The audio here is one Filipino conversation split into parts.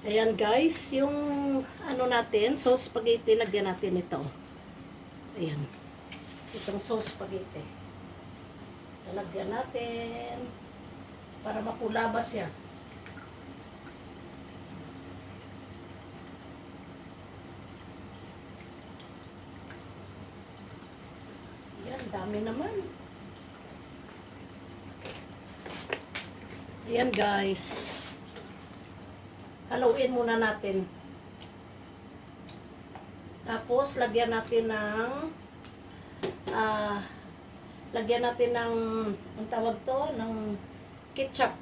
Ayan guys, yung ano natin, sauce spaghetti, lagyan natin ito. Ayan. Itong sauce spaghetti. Lalagyan natin para mapula ba siya. Ayan, dami naman. Ayan guys. Haluin muna natin. Tapos, lagyan natin ng ang tawag to, ng ketchup.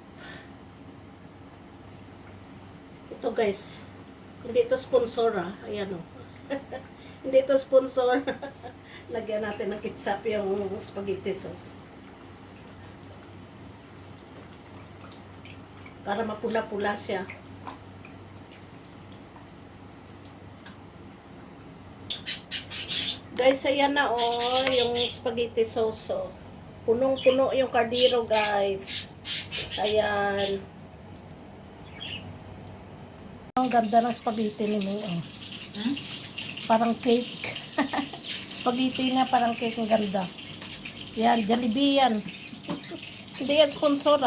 Ito guys, hindi ito sponsor ayan o. Hindi ito sponsor. Lagyan natin ng ketchup yung spaghetti sauce. Para mapula-pula siya. Guys, ayan na yung spaghetti sauce Punong-puno yung kardero, guys. Ayan. Ang ganda ng spaghetti ni May, Parang cake. Spaghetti na parang cake, ang ganda. Yan, Jollibee yan. Hindi yan sponsor,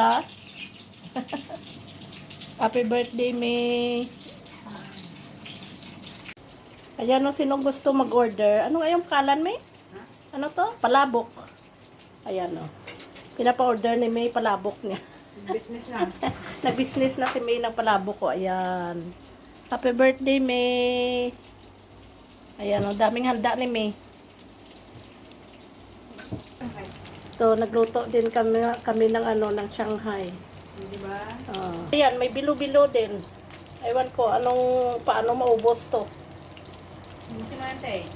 Happy birthday, May. Ayan sinong gusto mag-order. Ano nga yung kalan, May? Ano to? Palabok. Ayan Pinapa-order ni May palabok niya. Business na. Nag-business na si May ng palabok ko. Ayan. Happy birthday, May. Ayan daming handa ni May. Ito, nagluto din kami ng ng Shanghai. Diba? Ayan, may bilo-bilo din. Ewan ko, paano maubos to. Sinante.